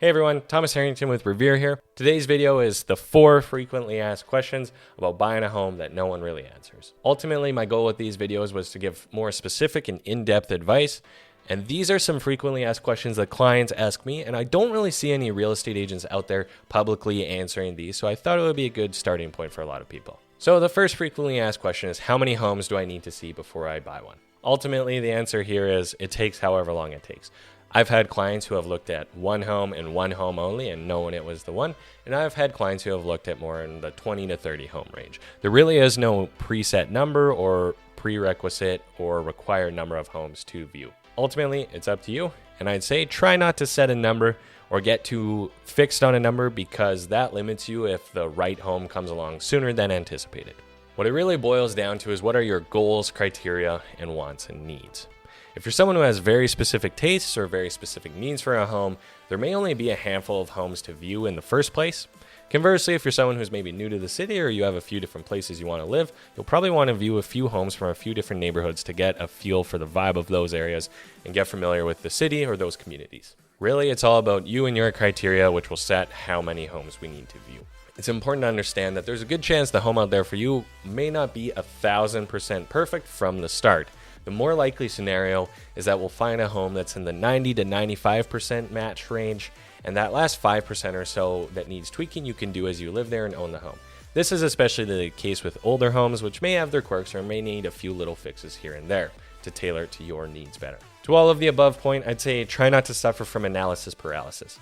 Hey everyone, Thomas Harrington with REVERE here. Today's video is the 4 frequently asked questions about buying a home that no one really answers. Ultimately, my goal with these videos was to give more specific and in-depth advice, and these are some frequently asked questions that clients ask me, and I don't really see any real estate agents out there publicly answering these, so I thought it would be a good starting point for a lot of people. So the first frequently asked question is, how many homes do I need to see before I buy one? Ultimately, the answer here is it takes however long it takes. I've had clients who have looked at one home and one home only and known it was the one. And I've had clients who have looked at more in the 20 to 30 home range. There really is no preset number or prerequisite or required number of homes to view. Ultimately, it's up to you. And I'd say try not to set a number or get too fixed on a number because that limits you if the right home comes along sooner than anticipated. What it really boils down to is what are your goals, criteria, and wants and needs. If you're someone who has very specific tastes or very specific needs for a home, there may only be a handful of homes to view in the first place. Conversely, if you're someone who's maybe new to the city or you have a few different places you want to live, you'll probably want to view a few homes from a few different neighborhoods to get a feel for the vibe of those areas and get familiar with the city or those communities. Really, it's all about you and your criteria, which will set how many homes we need to view. It's important to understand that there's a good chance the home out there for you may not be 1,000% perfect from the start. The more likely scenario is that we'll find a home that's in the 90 to 95% match range, and that last 5% or so that needs tweaking you can do as you live there and own the home. This is especially the case with older homes, which may have their quirks or may need a few little fixes here and there to tailor it to your needs better. To all of the above point, I'd say try not to suffer from analysis paralysis.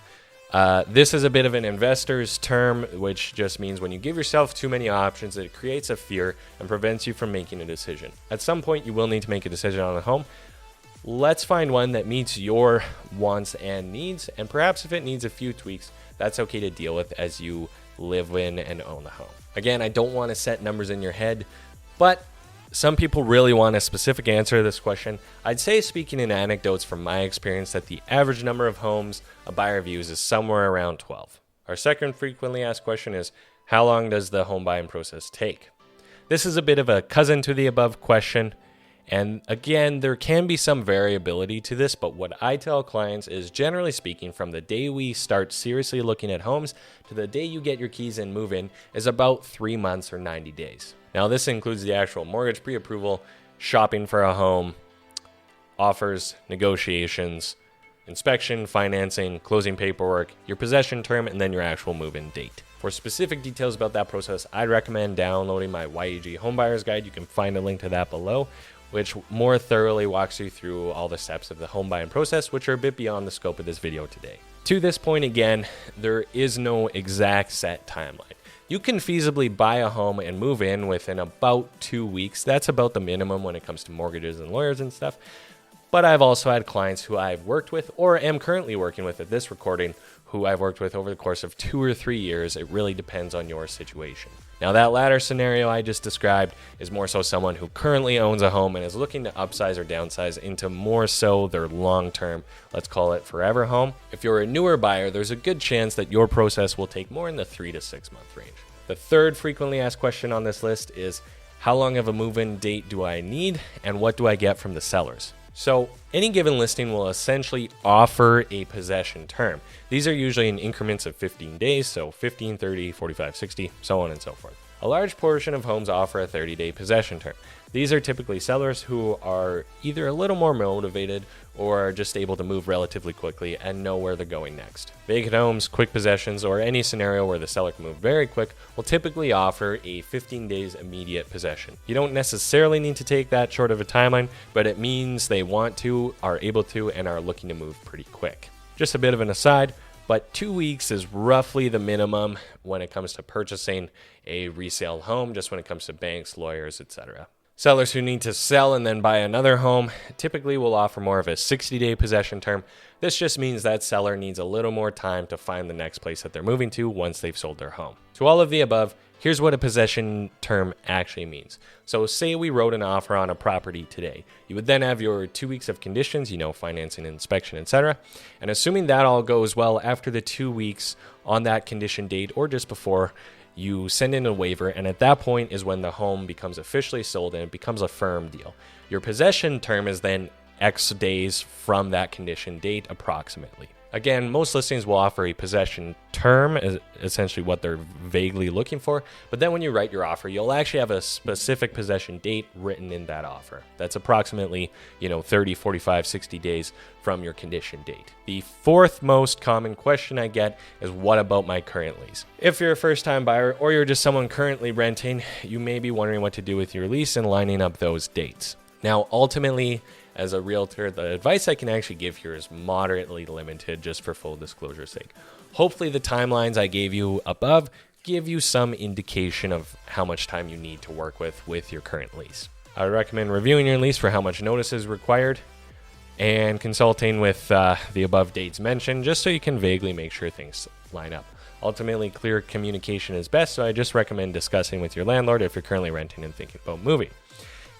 This is a bit of an investor's term, which just means when you give yourself too many options, it creates a fear and prevents you from making a decision. At some point, you will need to make a decision on a home. Let's find one that meets your wants and needs, and perhaps if it needs a few tweaks, that's okay to deal with as you live in and own the home. Again, I don't want to set numbers in your head, but some people really want a specific answer to this question. I'd say, speaking in anecdotes from my experience, that the average number of homes a buyer views is somewhere around 12. Our second frequently asked question is, how long does the home buying process take? This is a bit of a cousin to the above question. And again, there can be some variability to this, but what I tell clients is, generally speaking, from the day we start seriously looking at homes to the day you get your keys and move in is about 3 months or 90 days. Now, this includes the actual mortgage pre-approval, shopping for a home, offers, negotiations, inspection, financing, closing paperwork, your possession term, and then your actual move-in date. For specific details about that process, I'd recommend downloading my YEG Homebuyer's Guide. You can find a link to that below, which more thoroughly walks you through all the steps of the home buying process, which are a bit beyond the scope of this video today. To this point, again, there is no exact set timeline. You can feasibly buy a home and move in within about 2 weeks. That's about the minimum when it comes to mortgages and lawyers and stuff. But I've also had clients who I've worked with or am currently working with at this recording who I've worked with over the course of 2 or 3 years. It really depends on your situation. Now, that latter scenario I just described is more so someone who currently owns a home and is looking to upsize or downsize into more so their long-term, let's call it forever home. If you're a newer buyer, there's a good chance that your process will take more in the 3 to 6 month range. The third frequently asked question on this list is, how long of a move-in date do I need and what do I get from the sellers? So any given listing will essentially offer a possession term. These are usually in increments of 15 days, so 15, 30, 45, 60, so on and so forth. A large portion of homes offer a 30-day possession term. These are typically sellers who are either a little more motivated or are just able to move relatively quickly and know where they're going next. Vacant homes, quick possessions, or any scenario where the seller can move very quick will typically offer a 15 days immediate possession. You don't necessarily need to take that short of a timeline, but it means they want to, are able to, and are looking to move pretty quick. Just a bit of an aside, but 2 weeks is roughly the minimum when it comes to purchasing a resale home, just when it comes to banks, lawyers, etc. Sellers who need to sell and then buy another home typically will offer more of a 60-day possession term. This just means that seller needs a little more time to find the next place that they're moving to once they've sold their home. To all of the above, here's what a possession term actually means. So say we wrote an offer on a property today. You would then have your 2 weeks of conditions, financing, inspection, etc. And assuming that all goes well, after the 2 weeks on that condition date or just before, you send in a waiver, and at that point is when the home becomes officially sold and it becomes a firm deal. Your possession term is then X days from that condition date approximately. Again, most listings will offer a possession term, essentially what they're vaguely looking for. But then when you write your offer, you'll actually have a specific possession date written in that offer. That's approximately, 30, 45, 60 days from your condition date. The fourth most common question I get is, what about my current lease? If you're a first-time buyer or you're just someone currently renting, you may be wondering what to do with your lease and lining up those dates. Now, ultimately, as a realtor, the advice I can actually give here is moderately limited, just for full disclosure's sake. Hopefully the timelines I gave you above give you some indication of how much time you need to work with your current lease. I would recommend reviewing your lease for how much notice is required and consulting with the above dates mentioned, just so you can vaguely make sure things line up. Ultimately, clear communication is best, so I just recommend discussing with your landlord if you're currently renting and thinking about moving.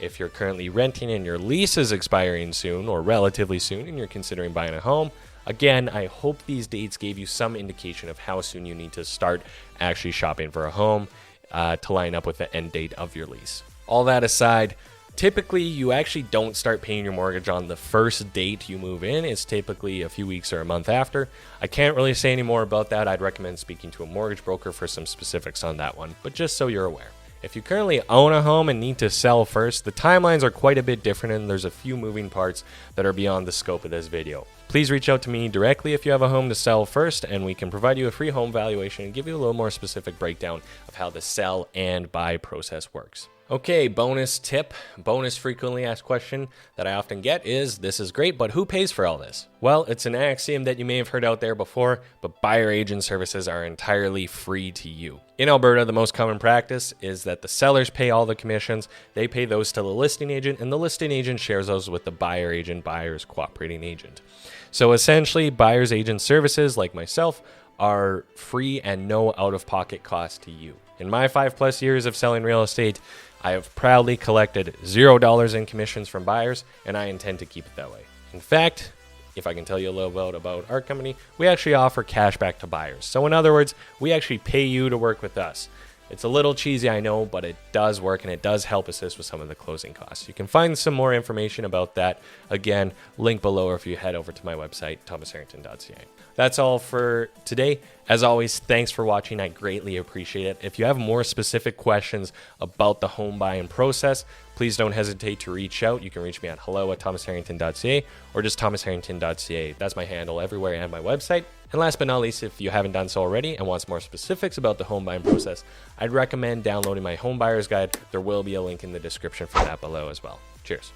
If you're currently renting and your lease is expiring soon or relatively soon and you're considering buying a home, again, I hope these dates gave you some indication of how soon you need to start actually shopping for a home to line up with the end date of your lease. All that aside, typically you actually don't start paying your mortgage on the first date you move in. It's typically a few weeks or a month after. I can't really say any more about that. I'd recommend speaking to a mortgage broker for some specifics on that one, but just so you're aware. If you currently own a home and need to sell first, the timelines are quite a bit different and there's a few moving parts that are beyond the scope of this video. Please reach out to me directly if you have a home to sell first, and we can provide you a free home valuation and give you a little more specific breakdown of how the sell and buy process works. Okay, bonus tip, bonus frequently asked question that I often get is, this is great, but who pays for all this? Well, it's an axiom that you may have heard out there before, but buyer agent services are entirely free to you. In Alberta, the most common practice is that the sellers pay all the commissions, they pay those to the listing agent, and the listing agent shares those with the buyer agent, buyer's cooperating agent. So essentially, buyer's agent services, like myself, are free and no out-of-pocket cost to you. In my 5+ years of selling real estate, I have proudly collected $0 in commissions from buyers, and I intend to keep it that way. In fact, if I can tell you a little bit about our company, we actually offer cash back to buyers. So in other words, we actually pay you to work with us. It's a little cheesy, I know, but it does work and it does help assist with some of the closing costs. You can find some more information about that. Again, link below, or if you head over to my website, thomasharrington.ca. That's all for today. As always, thanks for watching. I greatly appreciate it. If you have more specific questions about the home buying process, please don't hesitate to reach out. You can reach me at hello@thomasharrington.ca or just thomasharrington.ca. That's my handle everywhere and my website. And last but not least, if you haven't done so already and want some more specifics about the home buying process, I'd recommend downloading my home buyer's guide. There will be a link in the description for that below as well. Cheers.